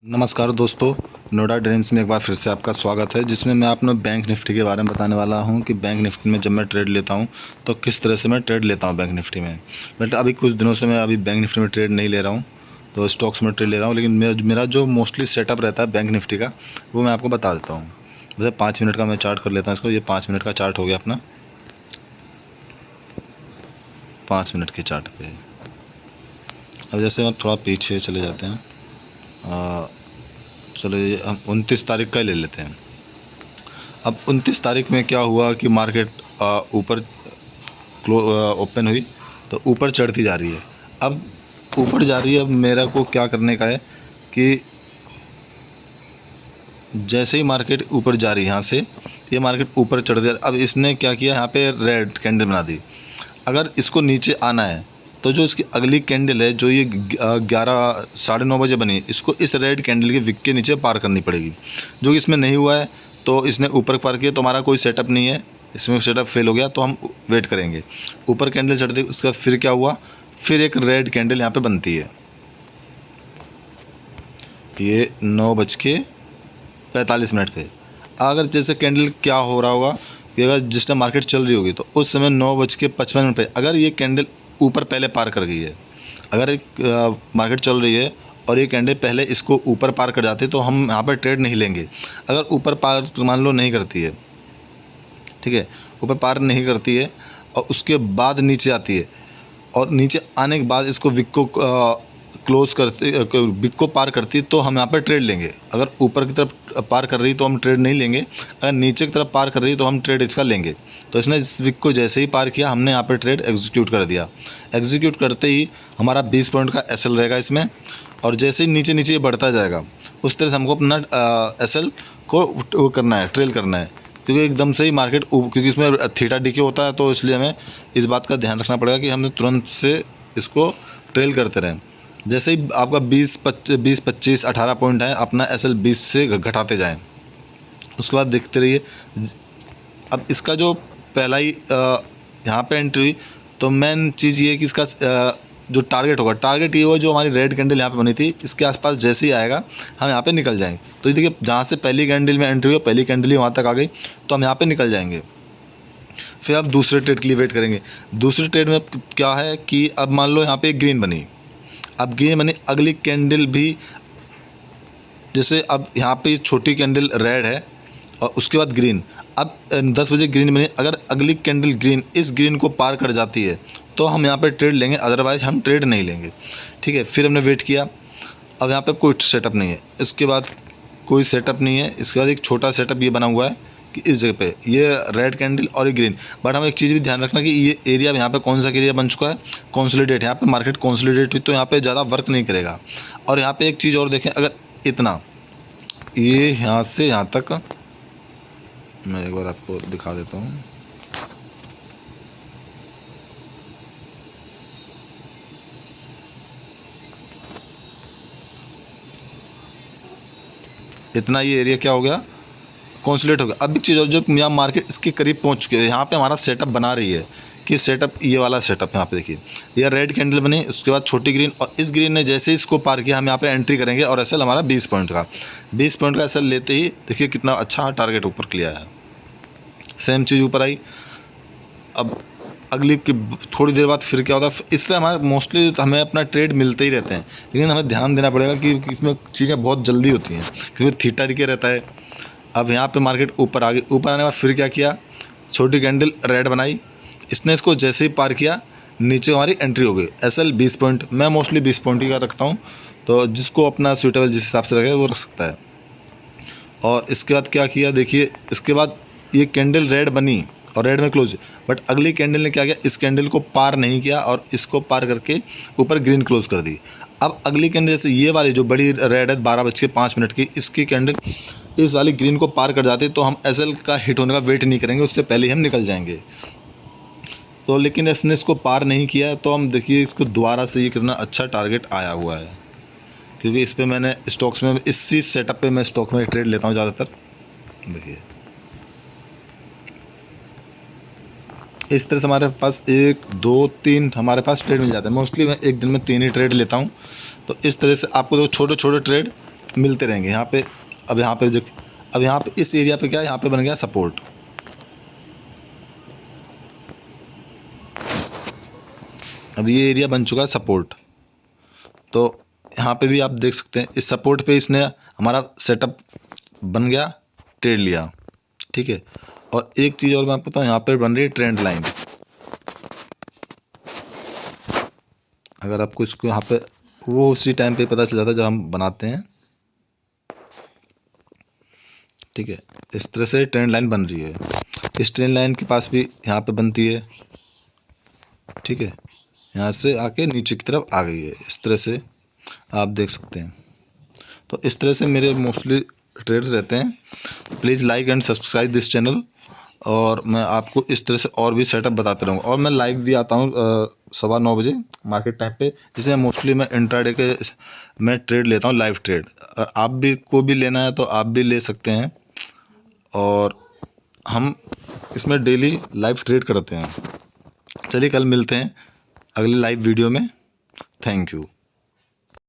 नमस्कार दोस्तों, नोएडा ड्रीम्स में एक बार फिर से आपका स्वागत है, जिसमें मैं अपना बैंक निफ्टी के बारे में बताने वाला हूं कि बैंक निफ्टी में जब मैं ट्रेड लेता हूं तो किस तरह से मैं ट्रेड लेता हूं बैंक निफ्टी में। बट अभी कुछ दिनों से मैं अभी बैंक निफ्टी में ट्रेड नहीं ले रहा हूं, तो स्टॉक्स में ट्रेड ले रहा हूं। लेकिन मेरा जो मोस्टली सेटअप रहता है बैंक निफ्टी का, वो मैं आपको बता देता हूँ। जैसे 5 मिनट का मैं चार्ट कर लेता हूँ इसको। ये 5 मिनट का चार्ट हो गया अपना। 5 मिनट के चार्ट पे अब जैसे हम थोड़ा पीछे चले जाते हैं। चलो ये हम 29 तारीख का ही ले लेते हैं। अब 29 तारीख में क्या हुआ कि मार्केट ऊपर ओपन हुई तो ऊपर चढ़ती जा रही है। अब ऊपर जा रही है, अब मेरा को क्या करने का है कि जैसे ही मार्केट ऊपर जा रही है, यहाँ से ये मार्केट ऊपर चढ़ गया। अब इसने क्या किया, यहाँ पे रेड कैंडल बना दी। अगर इसको नीचे आना है तो जो इसकी अगली कैंडल है, जो ये 11 साढ़े 9 बजे बनी, इसको इस रेड कैंडल के विक के नीचे पार करनी पड़ेगी, जो कि इसमें नहीं हुआ है। तो इसने ऊपर पार किया तो हमारा कोई सेटअप नहीं है, इसमें सेटअप फेल हो गया, तो हम वेट करेंगे। ऊपर कैंडल चढ़ती, उसके बाद फिर क्या हुआ, फिर एक रेड कैंडल यहाँ पे बनती है। ये 9:45 पे अगर जैसे कैंडल क्या हो रहा होगा कि अगर जिस टाइम मार्केट चल रही होगी तो उस समय 9:55 पे अगर ये कैंडल ऊपर पहले पार कर गई है, अगर एक मार्केट चल रही है और ये कैंडल पहले इसको ऊपर पार कर जाती है, तो हम यहाँ पर ट्रेड नहीं लेंगे। अगर ऊपर पार मान लो नहीं करती है, ठीक है, ऊपर पार नहीं करती है और उसके बाद नीचे आती है, और नीचे आने के बाद इसको विक को क्लोज करती, विक को पार करती है, तो हम यहाँ पर ट्रेड लेंगे। अगर ऊपर की तरफ पार कर रही तो हम ट्रेड नहीं लेंगे, अगर नीचे की तरफ पार कर रही तो हम ट्रेड इसका लेंगे। तो इसने इस विक को जैसे ही पार किया, हमने यहाँ पर ट्रेड एग्जीक्यूट कर दिया। एग्जीक्यूट करते ही हमारा 20 पॉइंट का एसएल रहेगा इसमें, और जैसे ही नीचे नीचे ये बढ़ता जाएगा, उस तरह से हमको अपना एसएल को वो करना है, ट्रेल करना है। क्योंकि एकदम से ही मार्केट, क्योंकि इसमें थीटा डीके होता है, तो इसलिए हमें इस बात का ध्यान रखना पड़ेगा कि हमें तुरंत से इसको ट्रेल करते रहें। जैसे ही आपका 20, 25, 18 पॉइंट है, अपना एसएल 20 से घटाते जाएं। उसके बाद देखते रहिए। अब इसका जो पहला ही यहाँ पे एंट्री हुई, तो मेन चीज़ ये है कि इसका जो टारगेट होगा, टारगेट ये होगा जो हमारी रेड कैंडल यहाँ पे बनी थी, इसके आसपास जैसे ही आएगा हम यहाँ पे निकल जाएंगे। तो ये देखिए, जहाँ से पहली कैंडल में एंट्री हुई, पहली कैंडल ही वहाँ तक आ गई, तो हम यहाँ पे निकल जाएंगे। फिर आप दूसरे ट्रेड के लिए वेट करेंगे। दूसरे ट्रेड में क्या है कि अब मान लो यहाँ पे एक ग्रीन बनी, अब ग्रीन बनी, अगली कैंडल भी, जैसे अब यहाँ पे छोटी कैंडल रेड है और उसके बाद ग्रीन, अब 10 बजे ग्रीन बनी, अगर अगली कैंडल ग्रीन इस ग्रीन को पार कर जाती है तो हम यहाँ पे ट्रेड लेंगे, अदरवाइज हम ट्रेड नहीं लेंगे। ठीक है, फिर हमने वेट किया। अब यहाँ पे कोई सेटअप नहीं है, इसके बाद कोई सेटअप नहीं है। इसके बाद एक छोटा सेटअप ये बना हुआ है कि इस जगह पे ये रेड कैंडल और ये ग्रीन। बट हमें एक चीज़ भी ध्यान रखना कि ये एरिया यहाँ पे कौन सा एरिया बन चुका है, कॉन्सोलिडेट। यहाँ पे मार्केट कॉन्सोलिडेट हुई तो यहाँ पे ज़्यादा वर्क नहीं करेगा। और यहाँ पे एक चीज़ और देखें, अगर इतना ये यहाँ से यहाँ तक, मैं एक बार आपको दिखा देता हूँ। इतना ये एरिया क्या हो गया, कॉन्सोलिडेट हो गया। अब एक चीज़ और, जब यहाँ मार्केट इसके करीब पहुँच चुकी है, यहाँ पे हमारा सेटअप बना रही है कि सेटअप, ये वाला सेटअप यहाँ पे देखिए, ये रेड कैंडल बनी, उसके बाद छोटी ग्रीन, और इस ग्रीन ने जैसे इसको पार किया, हम यहाँ पे एंट्री करेंगे और एसएल हमारा 20 पॉइंट का। 20 पॉइंट का एसएल लेते ही देखिए कितना अच्छा टारगेट ऊपर क्लियर है। सेम चीज़ ऊपर आई। अब अगली की थोड़ी देर बाद फिर क्या होता है, इसलिए हमारे मोस्टली हमें अपना ट्रेड मिलते ही रहते हैं, लेकिन हमें ध्यान देना पड़ेगा कि इसमें चीज़ें बहुत जल्दी होती हैं, क्योंकि थीटा डीके रहता है। अब यहाँ पे मार्केट ऊपर आ गई, ऊपर आने के बाद फिर क्या किया, छोटी कैंडल रेड बनाई, इसने इसको जैसे ही पार किया, नीचे हमारी एंट्री हो गई। एसएल 20 पॉइंट, मैं मोस्टली 20 पॉइंट ही का रखता हूँ, तो जिसको अपना सूटेबल जिस हिसाब से रखे वो रख सकता है। और इसके बाद क्या किया, देखिए इसके बाद ये कैंडल रेड बनी और रेड में क्लोज, बट अगली कैंडल ने क्या किया, इस कैंडल को पार नहीं किया और इसको पार करके ऊपर ग्रीन क्लोज कर दी। अब अगली कैंडल जैसे ये वाली जो बड़ी रेड है 12:05 की, इसकी कैंडल इस वाली ग्रीन को पार कर जाते तो हम एसएल का हिट होने का वेट नहीं करेंगे, उससे पहले ही हम निकल जाएंगे। तो लेकिन इसने इसको पार नहीं किया, तो हम देखिए इसको दोबारा से ये कितना अच्छा टारगेट आया हुआ है, क्योंकि इस पर मैंने स्टॉक्स में, इसी सेटअप पे मैं स्टॉक में ट्रेड लेता हूँ ज़्यादातर। देखिए इस तरह से हमारे पास 1, 2, 3 हमारे पास ट्रेड मिल जाते हैं। मोस्टली मैं एक दिन में 3 ही ट्रेड लेता हूँ। तो इस तरह से आपको तो छोटे छोटे ट्रेड मिलते रहेंगे यहाँ पे। अब यहाँ पे अब यहाँ पे इस एरिया पे क्या है, यहाँ पे बन गया सपोर्ट। अब ये एरिया बन चुका है सपोर्ट। तो यहाँ पे भी आप देख सकते हैं इस सपोर्ट पे इसने हमारा सेटअप बन गया, ट्रेड लिया, ठीक है। और एक चीज़ और मैं आपको बताऊँ, यहाँ पे बन रही है ट्रेंड लाइन। अगर आपको इसको यहाँ पे वो उसी टाइम पे पता चल जाता है जब हम बनाते हैं, ठीक है। इस तरह से ट्रेंड लाइन बन रही है। इस ट्रेंड लाइन के पास भी यहाँ पे बनती है, ठीक है। यहाँ से आके नीचे की तरफ आ गई है, इस तरह से आप देख सकते हैं। तो इस तरह से मेरे मोस्टली ट्रेड्स रहते हैं। Please like and subscribe this channel. और मैं आपको इस तरह से और भी सेटअप बताते रहूँगा। और मैं लाइव भी आता हूँ 9:15 बजे मार्केट टाइम पे, जिसमें मोस्टली मैं इंट्राडे के मैं ट्रेड लेता हूँ, लाइव ट्रेड। आप भी को भी लेना है तो आप भी ले सकते हैं। और हम इसमें डेली लाइव ट्रेड करते हैं। चलिए कल मिलते हैं अगले लाइव वीडियो में। Thank you.